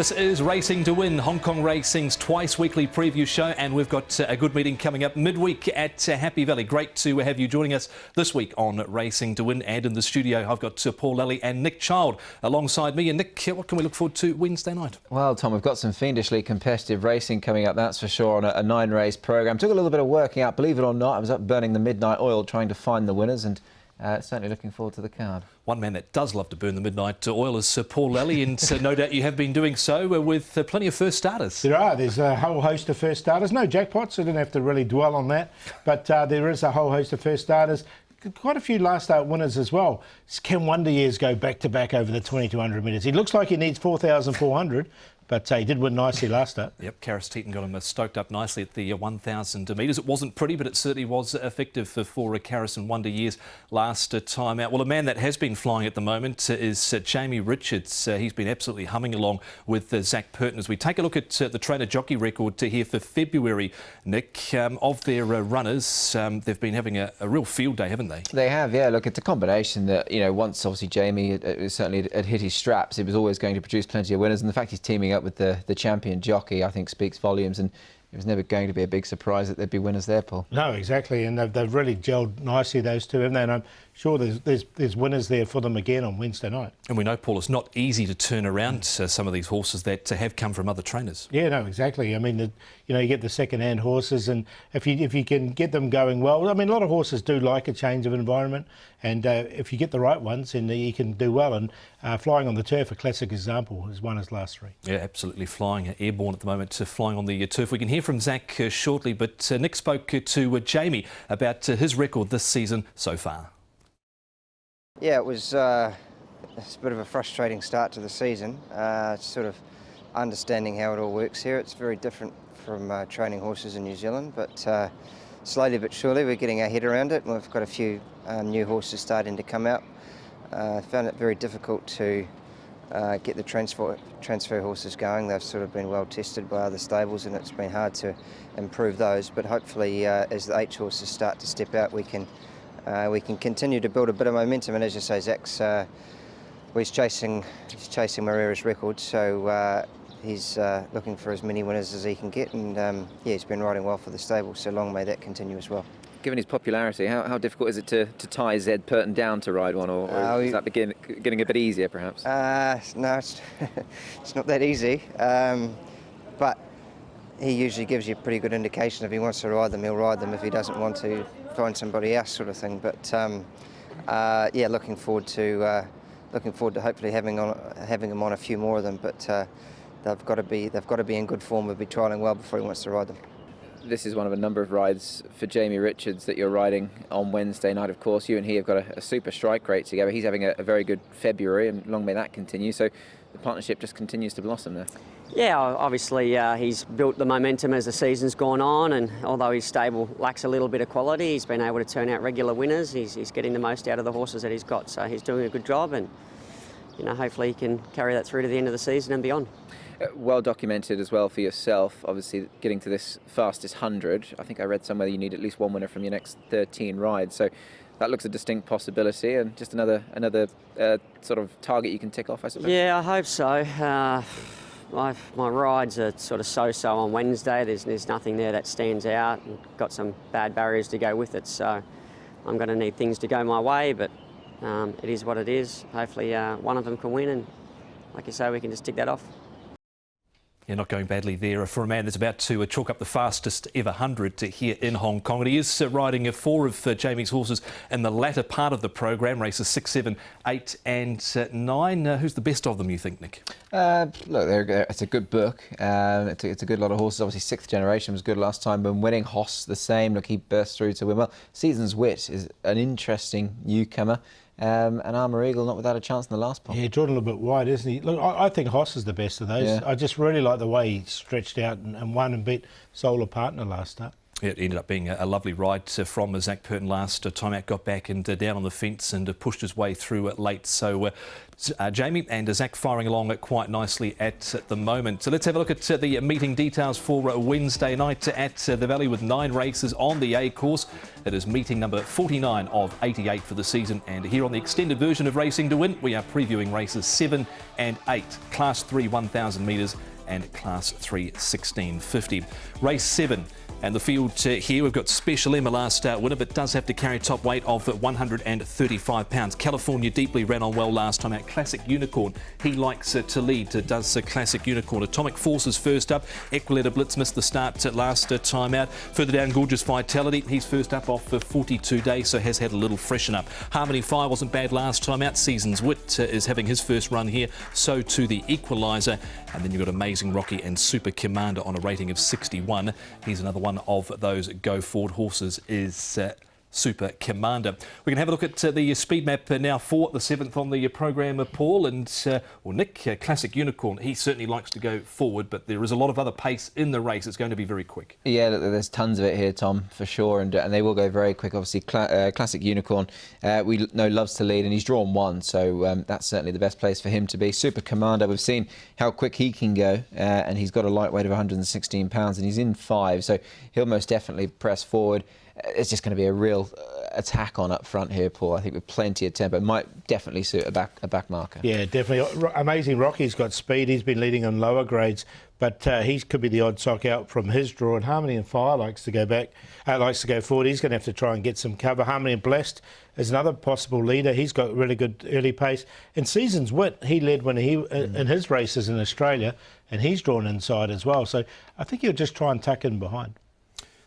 This is Racing to Win, Hong Kong Racing's twice-weekly preview show, and we've got a good meeting coming up midweek at Happy Valley. Great to have you joining us this week on Racing to Win. And in the studio, I've got Paul Lally and Nick Child alongside me. And Nick, what can we look forward to Wednesday night? Well, Tom, we've got some fiendishly competitive racing coming up, that's for sure, on a 9-race programme. Took a little bit of working out, believe it or not. I was up burning the midnight oil trying to find the winners, and certainly looking forward to the card. One man that does love to burn the midnight oil is Paul Lally, and no doubt you have been doing so with plenty of first starters. There's a whole host of first starters. No jackpots, so I didn't have to really dwell on that. But there is a whole host of first starters. Quite a few last start winners as well. Can Wonder Years go back-to-back over the 2200 metres? He looks like he needs 4,400. But he did win nicely last start. Yep, Karis Teeton got him stoked up nicely at the 1,000 metres. It wasn't pretty, but it certainly was effective for Karis and Wonder Years last time out. Well, a man that has been flying at the moment is Jamie Richards. He's been absolutely humming along with Zach Purton. As we take a look at the trainer-jockey record here for February, Nick, of their runners, they've been having a real field day, haven't they? They have, yeah. Look, it's a combination that, once obviously Jamie certainly had hit his straps, he was always going to produce plenty of winners. And the fact he's teaming up with the champion jockey, I think, speaks volumes, and it was never going to be a big surprise that there'd be winners there, Paul. No, exactly, and they've really gelled nicely, those two, haven't they? And I'm sure there's winners there for them again on Wednesday night. And we know, Paul, it's not easy to turn around some of these horses that have come from other trainers. Yeah, no, exactly. I mean, you get the second-hand horses, and if you can get them going well, I mean, a lot of horses do like a change of environment, and if you get the right ones, then you can do well. And flying on the turf, a classic example, has won his last three. Yeah, absolutely flying airborne at the moment, flying on the turf. We can hear from Zach shortly, but Nick spoke to Jamie about his record this season so far. Yeah, it was a bit of a frustrating start to the season. Sort of understanding how it all works here. It's very different from training horses in New Zealand, but slowly but surely we're getting our head around it, and we've got a few new horses starting to come out. I found it very difficult to get the transfer horses going. They've sort of been well tested by other stables, and it's been hard to improve those. But hopefully, as the H horses start to step out, we can continue to build a bit of momentum. And as you say, Zach's he's chasing Marrera's record, so he's looking for as many winners as he can get. And yeah, he's been riding well for the stable. So long may that continue as well. Given his popularity, how difficult is it to tie Zed Purton down to ride one, or is that getting a bit easier, perhaps? No, it's not that easy, but he usually gives you a pretty good indication. If he wants to ride them, he'll ride them. If he doesn't want to, find somebody else, sort of thing. But yeah, looking forward to hopefully having him on a few more of them. But they've got to be in good form. We'll be trialling well before he wants to ride them. This is one of a number of rides for Jamie Richards that you're riding on Wednesday night, of course. You and he have got a super strike rate together. He's having a very good February, and long may that continue. So the partnership just continues to blossom there. Yeah, obviously he's built the momentum as the season's gone on, and although his stable lacks a little bit of quality, he's been able to turn out regular winners. He's getting the most out of the horses that he's got, so he's doing a good job, and hopefully he can carry that through to the end of the season and beyond. Well documented as well for yourself, obviously getting to this fastest 100. I think I read somewhere you need at least one winner from your next 13 rides, so that looks a distinct possibility, and just another sort of target you can tick off, I suppose. Yeah, I hope so. My rides are sort of so-so on Wednesday. There's nothing there that stands out, and got some bad barriers to go with it, so I'm going to need things to go my way, but it is what it is. Hopefully one of them can win, and like you say, we can just tick that off. Yeah, not going badly there for a man that's about to chalk up the fastest ever 100 here in Hong Kong. And he is riding 4 of Jamie's horses in the latter part of the program, races 6, 7, 8 and 9. Who's the best of them, you think, Nick? Look, it's a good book. It's a good lot of horses. Obviously, 6th generation was good last time, but winning Hoss the same. Look, he burst through to win well. Season's Wit is an interesting newcomer. And Armour Eagle not without a chance in the last pot. Yeah, drawn a little bit wide, isn't he? Look, I think Hoss is the best of those. Yeah. I just really like the way he stretched out and won and beat Solar Partner last start. It ended up being a lovely ride from Zach Purton last time out, got back and down on the fence and pushed his way through it late. So Jamie and Zach firing along quite nicely at the moment. So let's have a look at the meeting details for Wednesday night at the Valley with 9 races on the A course. It is meeting number 49 of 88 for the season, and here on the extended version of Racing to Win, we are previewing races 7 and 8, Class 3 1,000 metres and Class 3 1650. Race 7. And the field here, we've got Special M, a last winner, but does have to carry top weight of 135 pounds. California Deeply ran on well last time out. Classic Unicorn, he likes to lead, does Classic Unicorn. Atomic Forces first up. Equilata Blitz missed the start last time out. Further down, Gorgeous Vitality, he's first up off 42 days, so has had a little freshen up. Harmony Fire wasn't bad last time out. Seasons Wit is having his first run here, so to the Equaliser. And then you've got Amazing Rocky and Super Commander on a rating of 61. He's another one of those go forward horses is Super Commander. We can have a look at the speed map now for the 7th on the programme, Paul. And Nick, Classic Unicorn, he certainly likes to go forward, but there is a lot of other pace in the race. It's going to be very quick. Yeah, there's tons of it here, Tom, for sure, and they will go very quick. Obviously, Classic Unicorn, we know loves to lead, and he's drawn 1, so that's certainly the best place for him to be. Super Commander, we've seen how quick he can go, and he's got a lightweight of 116 pounds, and he's in 5, so he'll most definitely press forward. It's just going to be a real attack on up front here, Paul. I think with plenty of tempo. Might definitely suit a back marker. Yeah, definitely. Amazing Rocky's got speed. He's been leading on lower grades, but he could be the odd sock out from his draw. And Harmony and Fire likes to go back, likes to go forward. He's going to have to try and get some cover. Harmony and Blessed is another possible leader. He's got really good early pace. And Seasons Wit, he led when he in his races in Australia, and he's drawn inside as well. So I think he'll just try and tuck in behind.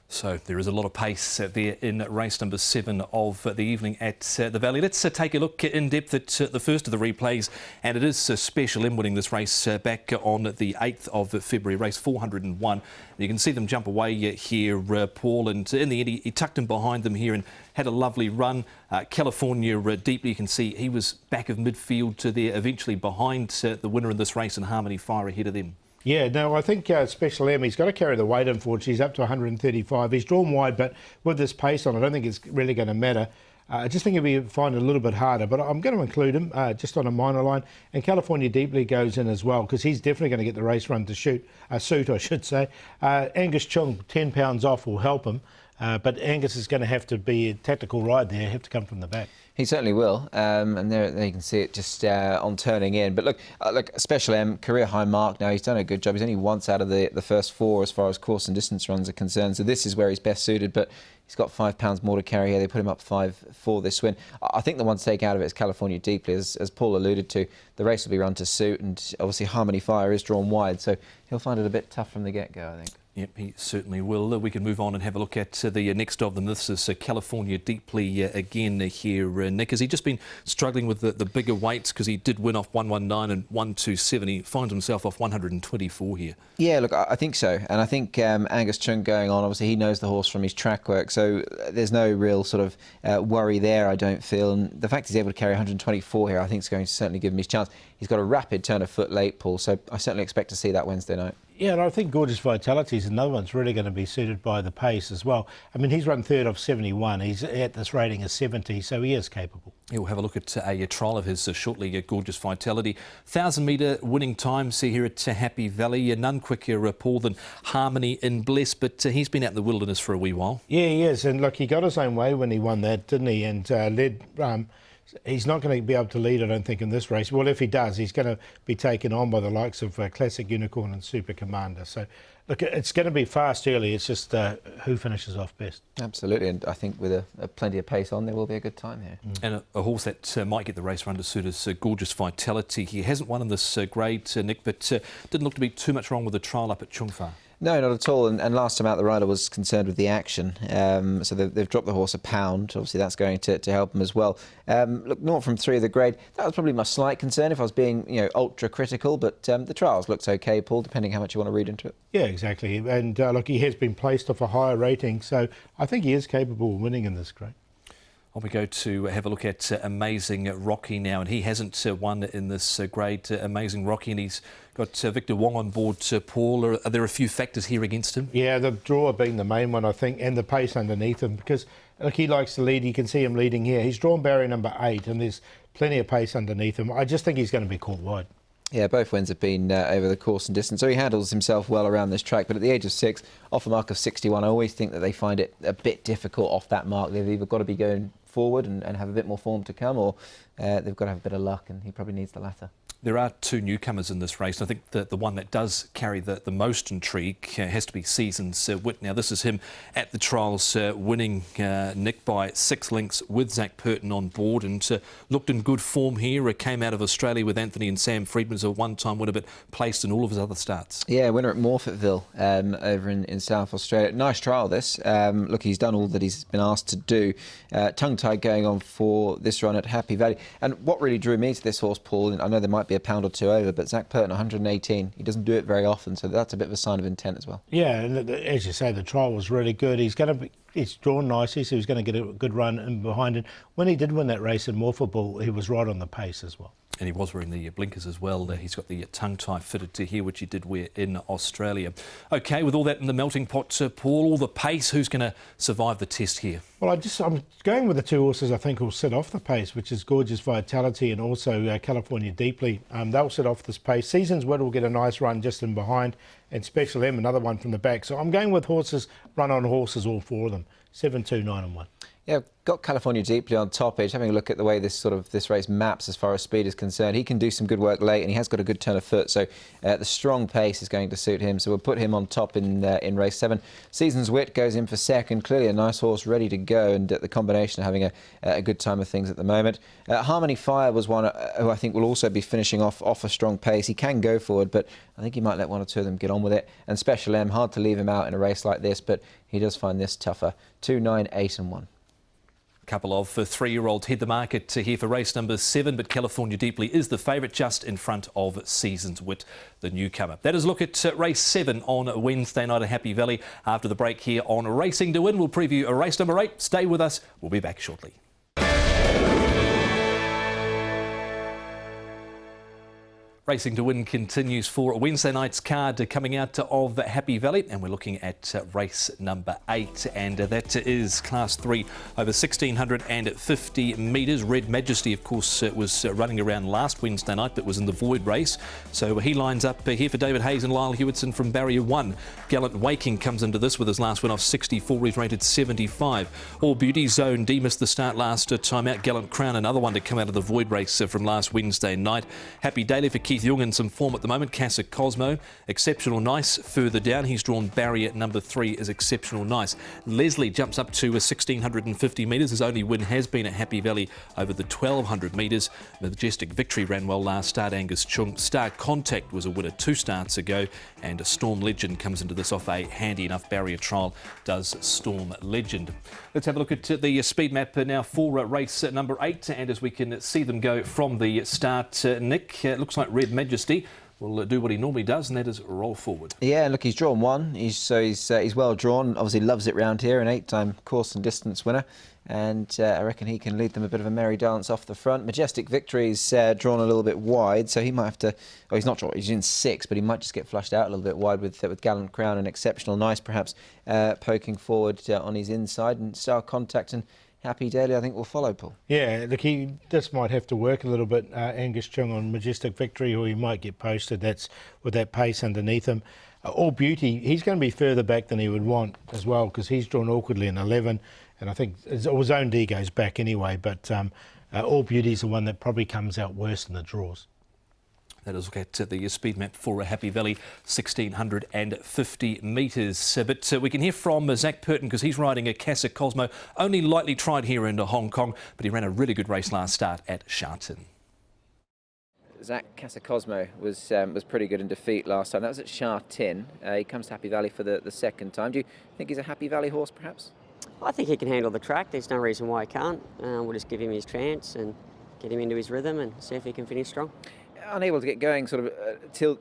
So there is a lot of pace there in race number 7 of the evening at the Valley. Let's take a look in depth at the first of the replays, and it is Special M winning this race back on the 8th of February, race 401. You can see them jump away here, Paul, and in the end he tucked in behind them here and had a lovely run. California Deeply, you can see he was back of midfield to there, eventually behind the winner in this race, and Harmony Fire ahead of them. Yeah, no, I think Special M, he's got to carry the weight, unfortunately. He's up to 135. He's drawn wide, but with this pace on, I don't think it's really going to matter. I just think he'll find it a little bit harder, but I'm going to include him just on a minor line. And California Deeply goes in as well, because he's definitely going to get the race run to suit, I should say. Angus Chung, 10 pounds off, will help him. But Angus is going to have to be a tactical ride there, have to come from the back. He certainly will, and there you can see it just on turning in. But look, Special M, career high mark now. He's done a good job. He's only once out of the first 4 as far as course and distance runs are concerned. So this is where he's best suited, but he's got 5 pounds more to carry here. They put him up 5 for this win. I think the one to take out of it is California Deeply, as Paul alluded to. The race will be run to suit, and obviously Harmony Fire is drawn wide, so he'll find it a bit tough from the get-go, I think. Yep, he certainly will. We can move on and have a look at the next of them. This is California Deeply again here, Nick. Has he just been struggling with the bigger weights, because he did win off 119 and 127? He finds himself off 124 here. Yeah, look, I think so. And I think Angus Chung going on, obviously he knows the horse from his track work, so there's no real sort of worry there, I don't feel. And the fact he's able to carry 124 here, I think is going to certainly give him his chance. He's got a rapid turn of foot late, Paul, so I certainly expect to see that Wednesday night. Yeah, and I think Gorgeous Vitality is another one that's really going to be suited by the pace as well. I mean, he's run 3rd of 71. He's at this rating of 70, so he is capable. We'll have a look at a trial of his shortly, Gorgeous Vitality. 1,000-metre winning time, see here at Happy Valley. None quicker, Paul, than Harmony in Bless, but he's been out in the wilderness for a wee while. Yeah, he is, and look, he got his own way when he won that, didn't he? And led... he's not going to be able to lead, I don't think, in this race. Well, if he does, he's going to be taken on by the likes of Classic Unicorn and Super Commander. So, look, it's going to be fast early. It's just who finishes off best. Absolutely, and I think with a plenty of pace on, there will be a good time here. And a horse that might get the race run to suit is Gorgeous Vitality. He hasn't won in this grade, Nick, but didn't look to be too much wrong with the trial up at Chungfa. No, not at all. And last time out, the rider was concerned with the action. So they've dropped the horse a pound. Obviously, that's going to help him as well. Look, not from 3 of the grade. That was probably my slight concern if I was being, ultra critical. But the trials looked okay, Paul, depending how much you want to read into it. Yeah, exactly. And look, he has been placed off a higher rating, so I think he is capable of winning in this grade. On we go to have a look at Amazing Rocky now, and he hasn't won in this grade, Amazing Rocky, and he's Got Victor Wong on board, Paul. Are there a few factors here against him? Yeah, the draw being the main one, I think, and the pace underneath him, because look, he likes to lead. You can see him leading here. He's drawn barrier number 8, and there's plenty of pace underneath him. I just think he's going to be caught wide. Yeah, both wins have been over the course and distance, so he handles himself well around this track. But at the age of 6, off a mark of 61, I always think that they find it a bit difficult off that mark. They've either got to be going forward and have a bit more form to come, or they've got to have a bit of luck, and he probably needs the latter. There are 2 newcomers in this race. I think that the one that does carry the most intrigue has to be Seasons Wit. Now, this is him at the trials, winning Nick by 6 lengths with Zach Purton on board, and looked in good form here. Came out of Australia with Anthony and Sam Friedman as a one-time winner, but placed in all of his other starts. Yeah, winner at Morfettville over in South Australia. Nice trial, this. Look, he's done all that he's been asked to do. Tongue-tied going on for this run at Happy Valley. And what really drew me to this horse, Paul, and I know there might be a pound or 2 over, but Zach Purton 118, he doesn't do it very often, so that's a bit of a sign of intent as well. Yeah, and as you say, the trial was really good. He's drawn nicely, so he's going to get a good run in behind it. When he did win that race in Morfettville, he was right on the pace as well. And he was wearing the blinkers as well. He's got the tongue tie fitted to here, which he did wear in Australia. OK, with all that in the melting pot, Paul, all the pace, who's going to survive the test here? Well, I'm going with the 2 horses I think will sit off the pace, which is Gorgeous Vitality and also California Deeply. They'll sit off this pace. Seasons Wit will get a nice run just in behind, and Special M, another one from the back. So I'm going with horses, run on horses, all 4 of them. 7, 2, 9 and 1. Yeah, got California Deeply on top edge. Having a look at the way this race maps as far as speed is concerned, he can do some good work late, and he has got a good turn of foot. So the strong pace is going to suit him. So we'll put him on top in race 7. Seasons Wit goes in for second. Clearly a nice horse, ready to go, and the combination of having a good time of things at the moment. Harmony Fire was one who I think will also be finishing off a strong pace. He can go forward, but I think he might let 1 or 2 of them get on with it. And Special M, hard to leave him out in a race like this, but he does find this tougher. 2, 9, 8 and 1. Couple of 3-year-olds head the market here for race number 7, but California Deeply is the favourite, just in front of Seasons Wit, the newcomer. That is a look at race 7 on Wednesday night at Happy Valley. After the break here on Racing to Win, we'll preview race number 8. Stay with us. We'll be back shortly. Racing to Win continues for Wednesday night's card coming out of Happy Valley, and we're looking at race number 8, and that is Class 3 over 1,650 metres. Red Majesty, of course, was running around last Wednesday night, but was in the void race. So he lines up here for David Hayes and Lyle Hewitson from Barrier 1. Gallant Waking comes into this with his last win off 64. He's rated 75. All Beauty Zone D missed the start last time out. Gallant Crown, another one to come out of the void race from last Wednesday night. Happy Daily for Keith Young in some form at the moment. Casa Cosmo, Exceptional Nice further down. He's drawn barrier number 3 is Exceptional Nice. Leslie jumps up to 1,650 metres. His only win has been at Happy Valley over the 1,200 metres. Majestic Victory ran well last start. Angus Chung. Star Contact was a winner 2 starts ago, and a Storm Legend comes into this off a handy enough barrier trial, does Storm Legend. Let's have a look at the speed map now for race number 8, and as we can see them go from the start, Nick, it looks like Red Majesty will do what he normally does, and that is roll forward. Yeah, look, he's drawn 1. He's well drawn. Obviously loves it round here. An 8-time course and distance winner, and I reckon he can lead them a bit of a merry dance off the front. Majestic Victory's drawn a little bit wide, so he might have to. Oh, he's not drawn. He's in 6, but he might just get flushed out a little bit wide with Gallant Crown and Exceptional Nice, perhaps poking forward on his inside, and Star Contact and Happy Daily, I think, will follow, Paul. Yeah, look, he just might have to work a little bit, Angus Chung, on Majestic Victory, or he might get posted. That's with that pace underneath him. All Beauty, he's going to be further back than he would want as well, because he's drawn awkwardly in 11, and I think his own D goes back anyway, but All Beauty's the one that probably comes out worse in the draws. That is look at the speed map for Happy Valley, 1,650 metres. But we can hear from Zach Purton, because he's riding a Casa Cosmo, only lightly tried here in Hong Kong, but he ran a really good race last start at Sharton. Zach Casa Cosmo was pretty good in defeat last time. That was at Sharton. He comes to Happy Valley for the second time. Do you think he's a Happy Valley horse, perhaps? I think he can handle the track. There's no reason why he can't. We'll just give him his chance and get him into his rhythm and see if he can finish strong. Unable to get going sort of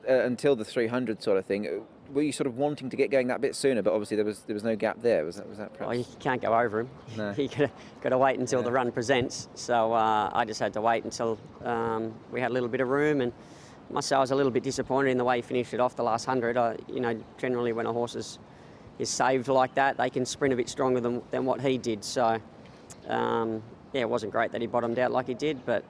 until the 300 sort of thing. Were you sort of wanting to get going that bit sooner? But obviously there was no gap there. Was that perhaps? Well, you can't go over him. No. You got to wait until the run presents. So I just had to wait until we had a little bit of room, and must say I was a little bit disappointed in the way he finished it off the last 100. Generally when a horse is saved like that, they can sprint a bit stronger than what he did. So, it wasn't great that he bottomed out like he did, but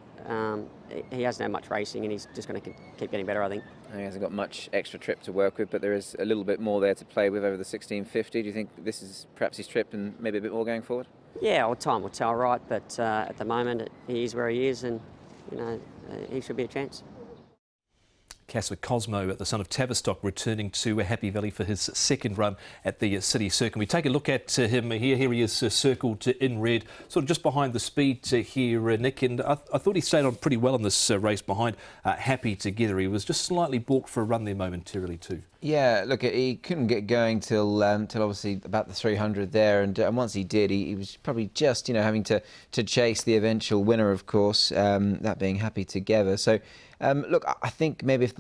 he hasn't had much racing and he's just going to keep getting better, I think. He hasn't got much extra trip to work with, but there is a little bit more there to play with over the 1650. Do you think this is perhaps his trip and maybe a bit more going forward? Yeah, well, time will tell, right? But at the moment, he is where he is, and he should be a chance. Casa Cosmo, the son of Tavistock, returning to Happy Valley for his second run at the City Circuit. We take a look at him here. Here he is circled in red, sort of just behind the speed here, Nick. And I thought he stayed on pretty well in this race behind Happy Together. He was just slightly balked for a run there momentarily too. Yeah, look, he couldn't get going till obviously about the 300 there, and once he did, he was probably just having to chase the eventual winner, of course, that being Happy Together. So. Look, I think maybe if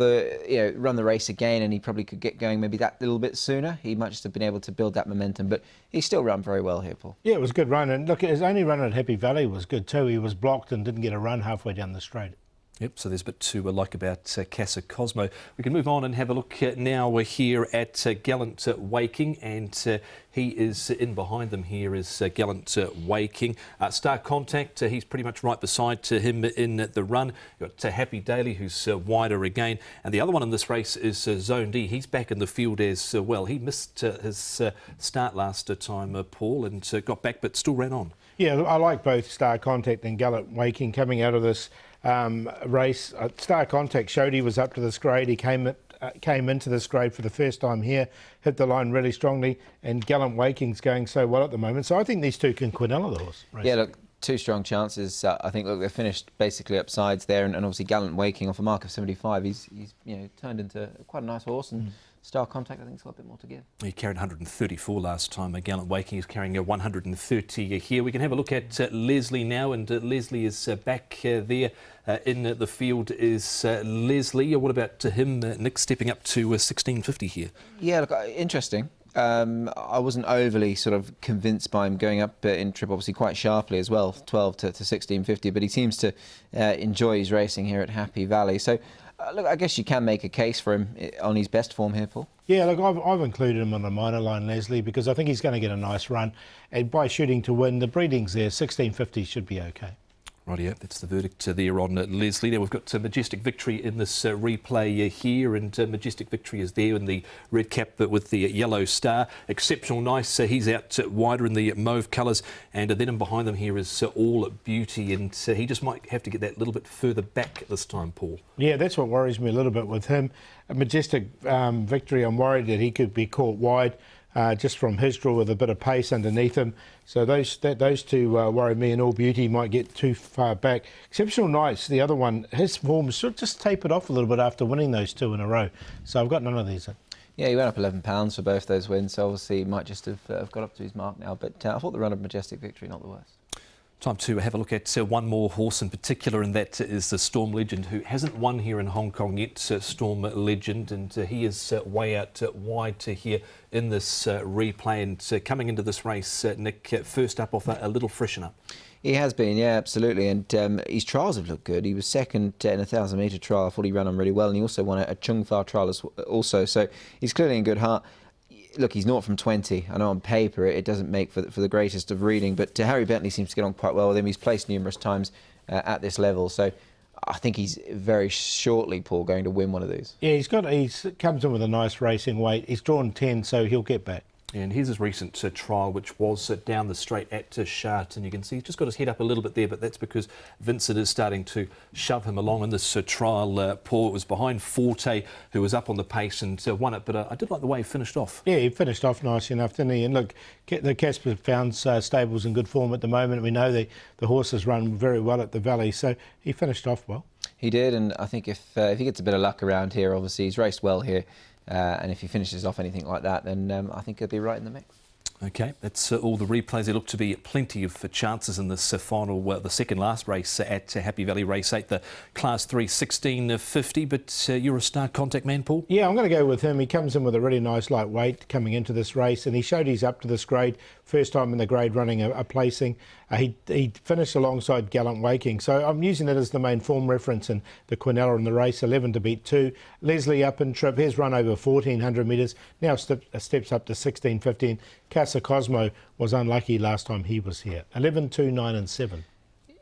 run the race again and he probably could get going maybe that little bit sooner, he might just have been able to build that momentum. But he still ran very well here, Paul. Yeah, it was a good run. And look, his only run at Happy Valley was good too. He was blocked and didn't get a run halfway down the straight. Yep, so there's a bit to like about Casa Cosmo. We can move on and have a look now. We're here at Gallant Waking, and he is in behind them here is Gallant Waking. Star Contact, he's pretty much right beside him in the run. You've got Happy Daily, who's wider again. And the other one in this race is Zone D. He's back in the field as well. He missed his start last time, Paul, and got back but still ran on. Yeah, I like both Star Contact and Gallant Waking coming out of this race. Star Contact showed he was up to this grade. He came into this grade for the first time here, hit the line really strongly, and Gallant Waking's going so well at the moment. So I think these two can quinella the horse race. Yeah, look, two strong chances. I think, look, they're finished basically upsides there, and obviously Gallant Waking off a mark of 75. He's turned into quite a nice horse, and Star Contact, I think, has got a bit more to give. He carried 134 last time. Gallant Waking is carrying 130 here. We can have a look at Leslie now, and Leslie is back there in the field. Is Leslie? What about him, Nick, stepping up to 1650 here? Yeah, look, interesting. I wasn't overly sort of convinced by him going up in trip, obviously quite sharply as well, 12 to 1650, but he seems to enjoy his racing here at Happy Valley. So, look, I guess you can make a case for him on his best form here, Paul. Yeah, look, I've included him on the minor line, Leslie, because I think he's going to get a nice run. And by shooting to win, the breeding's there, 1650 should be okay. Rightio, that's the verdict there on Leslie. Now we've got Majestic Victory in this replay here, and Majestic Victory is there in the red cap with the yellow star. Exceptional Nice, he's out wider in the mauve colours, and then in behind them here is All Beauty, and he just might have to get that little bit further back this time, Paul. Yeah, that's what worries me a little bit with him. Majestic Victory, I'm worried that he could be caught wide. Just from his draw with a bit of pace underneath him. So those two worry me, and All Beauty might get too far back. Exceptional Nice, the other one, his form should just tapered off a little bit after winning those two in a row. So I've got none of these in. Yeah, he went up £11 for both those wins, so obviously he might just have got up to his mark now. But I thought the run of Majestic Victory, not the worst. Time to have a look at one more horse in particular, and that is the Storm Legend, who hasn't won here in Hong Kong yet. Storm Legend, and he is way out wide here in this replay. And coming into this race, Nick, first up off a little freshen up. He has been, yeah, absolutely. And his trials have looked good. He was second in a 1,000-metre trial. I thought he ran on really well, and he also won a Chung Fa trial also. So he's clearly in good heart. Look, he's not from 20. I know on paper it doesn't make for the greatest of reading, but Harry Bentley seems to get on quite well with him. He's placed numerous times at this level, so I think he's very shortly, Paul, going to win one of these. Yeah, he comes in with a nice racing weight. He's drawn 10, so he'll get back. And here's his recent trial, which was down the straight at Shart, and you can see he's just got his head up a little bit there, but that's because Vincent is starting to shove him along in this trial. Paul, it was behind Forte, who was up on the pace and won it, but I did like the way he finished off. Yeah, he finished off nice enough, didn't he? And look, the Casper Found stable's in good form at the moment. We know the horses run very well at the Valley, so he finished off well. He did, and I think if he gets a bit of luck around here, obviously he's raced well here. And if he finishes off anything like that, then I think he'll be right in the mix. Okay, that's all the replays. There look to be plenty of chances in this final, the second last race at Happy Valley Race 8, the Class 3 1650. But you're a star contact man, Paul? Yeah, I'm going to go with him. He comes in with a really nice light weight coming into this race, and he showed he's up to this grade. First time in the grade running a placing. He finished alongside Gallant Waking. So I'm using that as the main form reference in the Quinella in the race, 11 to beat 2. Leslie up in trip. He's run over 1,400 metres. Now steps up to 16.15. Casa Cosmo was unlucky last time he was here. 11, 2, 9 and 7.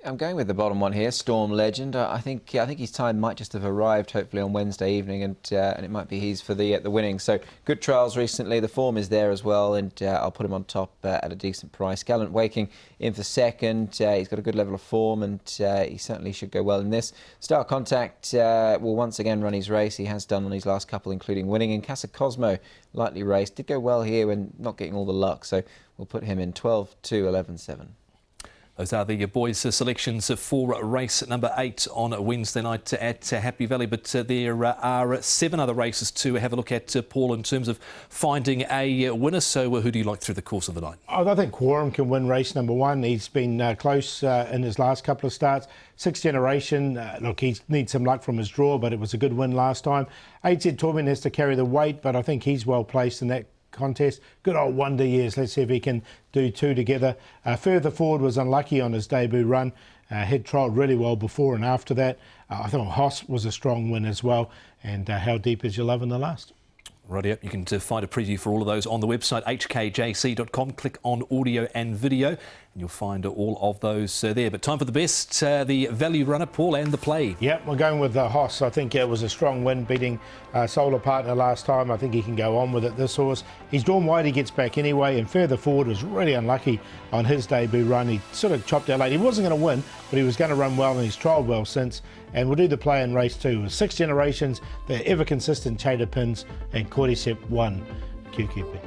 I'm going with the bottom one here, Storm Legend. I think his time might just have arrived, hopefully on Wednesday evening, and it might be he's for the winning. So good trials recently. The form is there as well, and I'll put him on top at a decent price. Gallant Waking in for second. He's got a good level of form, and he certainly should go well in this. Star Contact will once again run his race. He has done on his last couple, including winning. And Casa Cosmo, lightly raced, did go well here when not getting all the luck. So we'll put him in 12, 2, 11, 7. Those are the boys' selections for race number 8 on Wednesday night at Happy Valley. But there are 7 other races to have a look at, Paul, in terms of finding a winner. So who do you like through the course of the night? I think Quorum can win race number 1. He's been close in his last couple of starts. 6th generation, look, he needs some luck from his draw, but it was a good win last time. 8Z Torben has to carry the weight, but I think he's well placed in that contest. Good old Wonder Years. Let's see if he can do 2 together. Further Forward was unlucky on his debut run. Had trialled really well before and after that. I thought Hoss was a strong win as well. And How Deep Is Your Love in the last. Righty up. You can find a preview for all of those on the website, hkjc.com. Click on audio and video, and you'll find all of those there. But time for the best, the value runner, Paul, and the play. Yeah, we're going with Hoss. I think it was a strong win, beating Solar Partner last time. I think he can go on with it, this horse. He's drawn wide, he gets back anyway, and Further Forward was really unlucky on his debut run. He sort of chopped out late. He wasn't going to win, but he was going to run well, and he's trialled well since. And we'll do the play in race 2. 6 generations, they're ever consistent Chater Pins, and Cordyceps 1 QQP.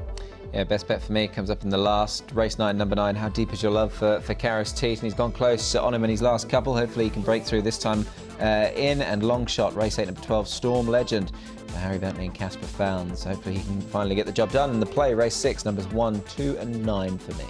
Yeah, best bet for me comes up in the last. Race 9, number 9, How Deep Is Your Love for Karis Teat. And he's gone close on him in his last couple. Hopefully he can break through this time in. And long shot, race 8, number 12, Storm Legend for Harry Bentley and Casper Founds. Hopefully he can finally get the job done. And the play, race 6, numbers 1, 2 and 9 for me.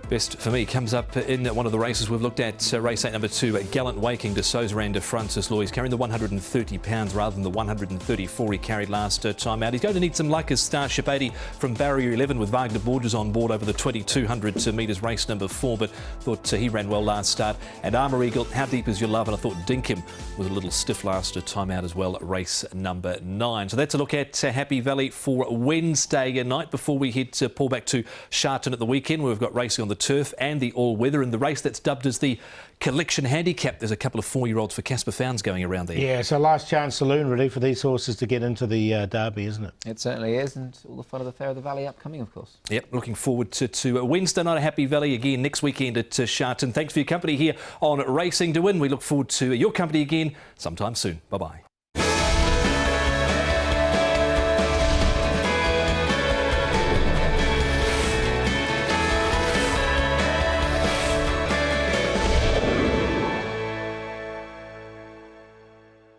Best for me comes up in one of the races we've looked at, race 8, number 2, Gallant Waking de Souza and de Francis Law. He's carrying the 130 pounds rather than the 134 he carried last time out. He's going to need some luck as Starship 80 from barrier 11 with Wagner Borges on board over the 2,200 metres, race number 4, but thought he ran well last start. And Armour Eagle, How Deep Is Your Love, and I thought Dinkum was a little stiff last time out as well, race number 9. So that's a look at Happy Valley for Wednesday night. Before we head to Paul back to Sharton at the weekend, where we've got racing on the turf and the all-weather in the race that's dubbed as the Collection Handicap. There's a couple of 4-year-olds for Casper Founds going around there. Yeah, so last chance saloon really for these horses to get into the Derby, isn't it? It certainly is, and all the fun of the Fair of the Valley upcoming, of course. Yep, looking forward to Wednesday night at Happy Valley again next weekend at Sharton. Thanks for your company here on Racing to Win. We look forward to your company again sometime soon. Bye-bye.